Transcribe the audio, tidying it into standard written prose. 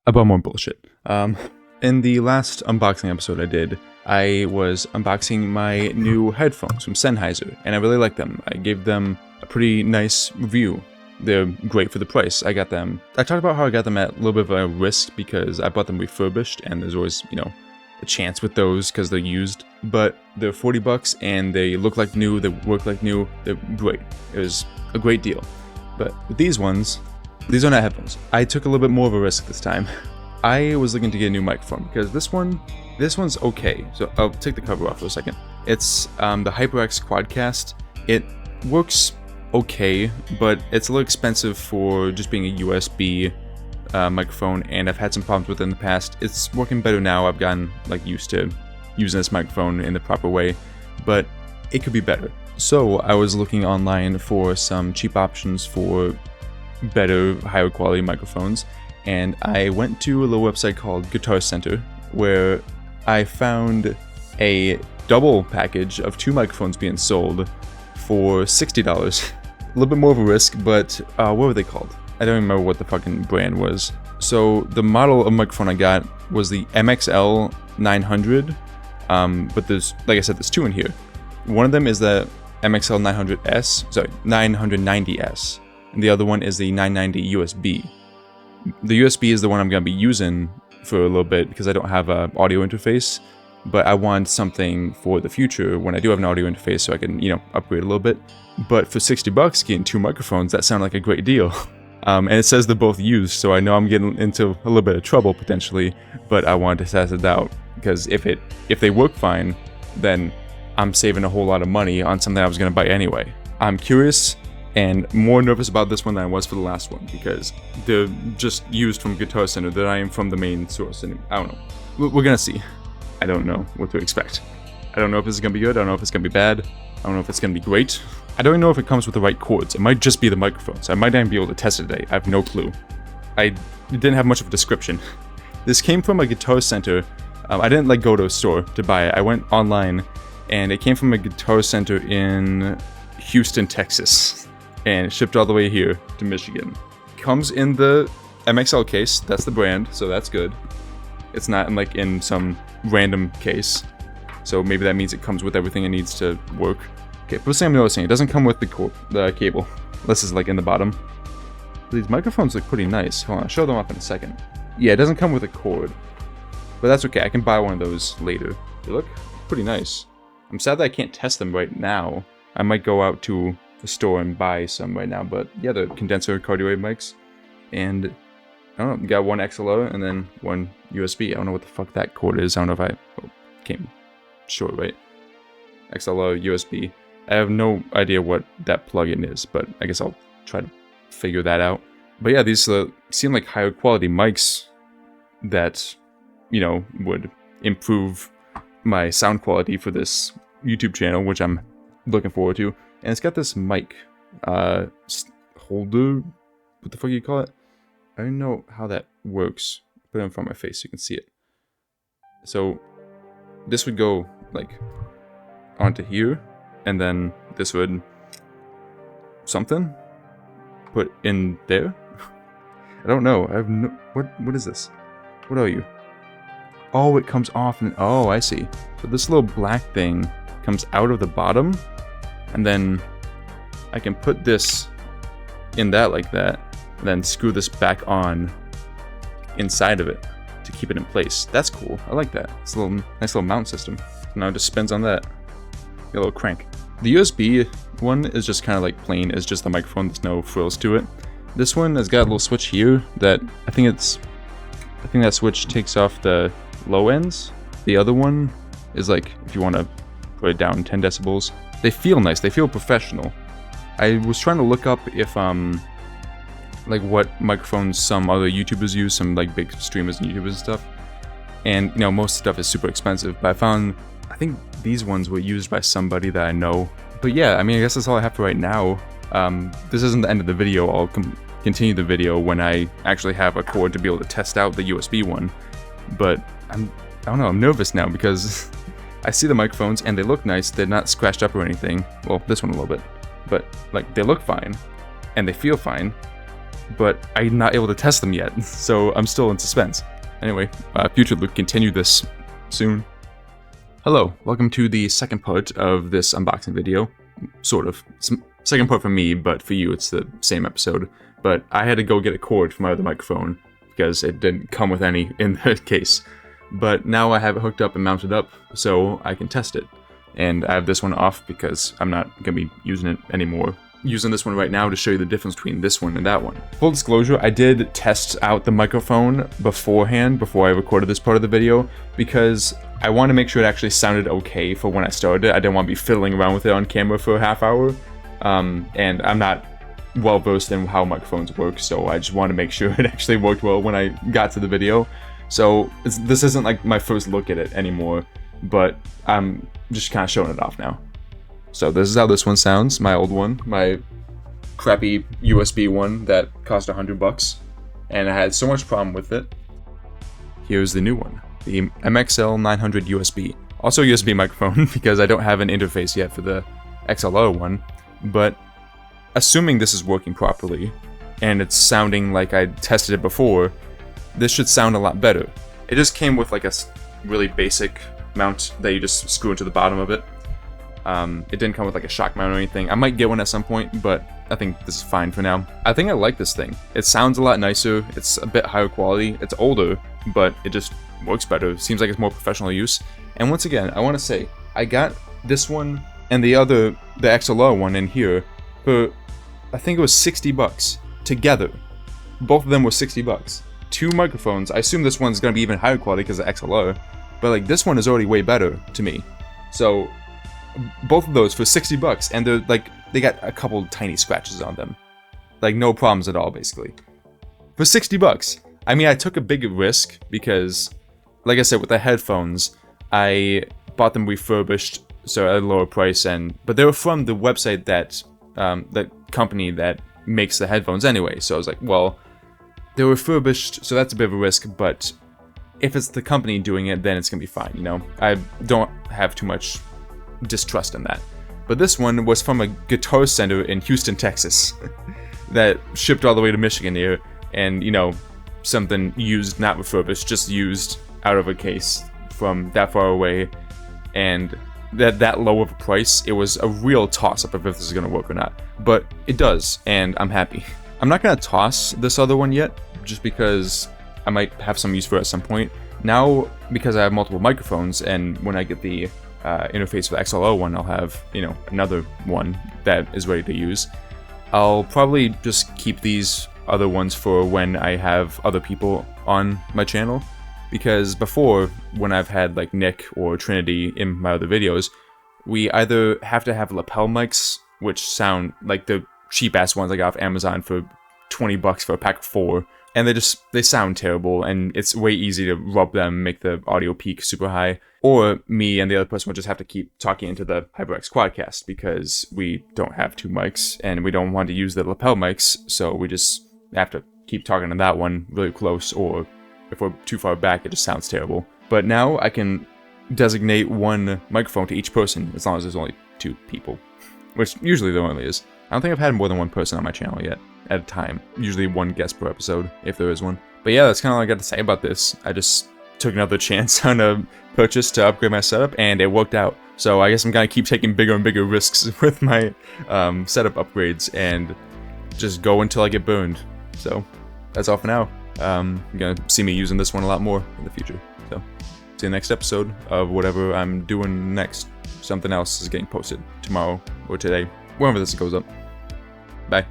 about more bullshit. In the last unboxing episode I did, I was unboxing my new headphones from Sennheiser, and I really like them. I gave them a pretty nice review. They're great for the price. I talked about how I got them at a little bit of a risk because I bought them refurbished, and there's always, a chance with those because they're used. But they're $40 and they look like new, they work like new, they're great. It was a great deal. But with these ones, these are not headphones. I took a little bit more of a risk this time. I was looking to get a new microphone because this one's okay. So I'll take the cover off for a second. It's the HyperX Quadcast. It works okay, but it's a little expensive for just being a USB microphone, and I've had some problems with it in the past. It's working better now. I've gotten used to using this microphone in the proper way, but it could be better. So I was looking online for some cheap options for better, higher quality microphones, and I went to a little website called Guitar Center, where I found a double package of 2 microphones being sold for $60. A little bit more of a risk, but what were they called? I don't remember what the fucking brand was. So the model of microphone I got was the MXL 900, but there's, like I said, there's 2 in here. One of them is the MXL 990S, and the other one is the 990 USB. The USB is the one I'm going to be using for a little bit because I don't have an audio interface, but I want something for the future when I do have an audio interface so I can, upgrade a little bit. But for $60 getting 2 microphones, that sounded like a great deal. And it says they're both used, so I know I'm getting into a little bit of trouble potentially, but I wanted to test it out because if they work fine, then I'm saving a whole lot of money on something I was going to buy anyway. I'm curious and more nervous about this one than I was for the last one because they're just used from Guitar Center. They're not even from the main source, and I don't know. We're gonna see. I don't know what to expect. I don't know if this is gonna be good. I don't know if it's gonna be bad. I don't know if it's gonna be great. I don't even know if it comes with the right cords. It might just be the microphones. I might not even be able to test it today. I have no clue. I didn't have much of a description. This came from a Guitar Center. I didn't go to a store to buy it. I went online, and it came from a Guitar Center in Houston, Texas, and it shipped all the way here to Michigan. Comes in the MXL case. That's the brand, so that's good. It's not in some random case, so maybe that means it comes with everything it needs to work. Okay, first thing I'm noticing, it doesn't come with the cable. This is in the bottom. These microphones look pretty nice. Hold on, I'll show them off in a second. Yeah, it doesn't come with a cord, but that's okay. I can buy one of those later. They look pretty nice. I'm sad that I can't test them right now. I might go out to the store and buy some right now, but yeah, the condenser cardioid mics, and I don't know, got one XLR and then one USB. I don't know what the fuck that cord is. I don't know if came short, right? XLR, USB. I have no idea what that plug-in is, but I guess I'll try to figure that out. But yeah, these seem like higher quality mics that, would improve my sound quality for this YouTube channel, which I'm looking forward to. And it's got this mic holder. What the fuck do you call it? I don't know how that works. Put it in front of my face so you can see it. So this would go onto here, and then this would put in there. I don't know. I have no. What is this? What are you? Oh, it comes off, and oh, I see. So this little black thing comes out of the bottom, and then I can put this in that like that, and then screw this back on inside of it to keep it in place. That's cool. I like that. It's a nice little mount system. Now it just spins on that. Got a little crank. The USB one is just kind of plain. It's just the microphone. There's no frills to it. This one has got a little switch here that I think that switch takes off the low ends. The other one is if you want to put it down 10 decibels. They feel nice. They feel professional. I was trying to look up if what microphones some other YouTubers use, some big streamers and YouTubers and stuff. And most stuff is super expensive, but I think these ones were used by somebody that I know. But yeah, I guess that's all I have for right now. This isn't the end of the video. I'll continue the video when I actually have a cord to be able to test out the USB one. But I don't know, I'm nervous now because I see the microphones and they look nice. They're not scratched up or anything. Well, this one a little bit, but they look fine and they feel fine. but I'm not able to test them yet, so I'm still in suspense. Anyway, future Luke, continue this soon. Hello, welcome to the second part of this unboxing video. Sort of. Second part for me, but for you it's the same episode. But I had to go get a cord for my other microphone, because it didn't come with any in the case. But now I have it hooked up and mounted up, so I can test it. And I have this one off because I'm not going to be using it anymore. Using this one right now to show you the difference between this one and that one. Full disclosure, I did test out the microphone beforehand, before I recorded this part of the video, because I want to make sure it actually sounded okay for when I started it. I didn't want to be fiddling around with it on camera for a half hour. And I'm not well versed in how microphones work, so I just want to make sure it actually worked well when I got to the video. So this isn't like my first look at it anymore, but I'm just kind of showing it off now. So this is how this one sounds, my old one, my crappy USB one that cost $100, and I had so much problem with it. Here's the new one, the MXL 900 USB. Also a USB microphone because I don't have an interface yet for the XLR one, but assuming this is working properly, and it's sounding like I tested it before, this should sound a lot better. It just came with like a really basic mount that you just screw into the bottom of it. It didn't come with like a shock mount or anything. I might get one at some point, but I think this is fine for now. I think I like this thing. It sounds a lot nicer, it's a bit higher quality, it's older, but it just works better. It seems like it's more professional use. And once again, I want to say, I got this one and the XLR one in here for, I think it was $60 together. Both of them were $60. Two microphones. I assume this one's gonna be even higher quality because of XLR, but like this one is already way better to me. So both of those for $60, and they're like, they got a couple tiny scratches on them, like no problems at all basically. For $60, I mean, I took a big risk because, like I said, with the headphones, I bought them refurbished, so at a lower price, but they were from the website that the company that makes the headphones anyway. So I was like, well, they're refurbished, so that's a bit of a risk, but if it's the company doing it, then it's gonna be fine, you know? I don't have too much distrust in that. But this one was from a Guitar Center in Houston, Texas that shipped all the way to Michigan here, and you know, something used, not refurbished, just used out of a case from that far away, and that low of a price, it was a real toss-up if this is gonna work or not. But it does, and I'm happy. I'm not gonna toss this other one yet, just because I might have some use for it at some point. Now, because I have multiple microphones, and when I get the interface for the XLR one, I'll have, you know, another one that is ready to use. I'll probably just keep these other ones for when I have other people on my channel, because before, when I've had like Nick or Trinity in my other videos, we either have to have lapel mics, which sound like the cheap ass ones I got off Amazon for $20 for a pack of 4, and they sound terrible, and it's way easy to rub them, make the audio peak super high. Or me and the other person would just have to keep talking into the HyperX Quadcast because we don't have 2 mics and we don't want to use the lapel mics, so we just have to keep talking to that one really close, or if we're too far back, it just sounds terrible. But now I can designate one microphone to each person as long as there's only 2 people, which usually there only is. I don't think I've had more than 1 person on my channel yet at a time. Usually 1 guest per episode, if there is one. But yeah, that's kind of all I got to say about this. I just took another chance on a purchase to upgrade my setup, and it worked out. So I guess I'm gonna keep taking bigger and bigger risks with my setup upgrades, and just go until I get burned. So that's all for now. You're gonna see me using this one a lot more in the future. So see you next episode of whatever I'm doing next. Something else is getting posted tomorrow or today, whenever this goes up. Bye.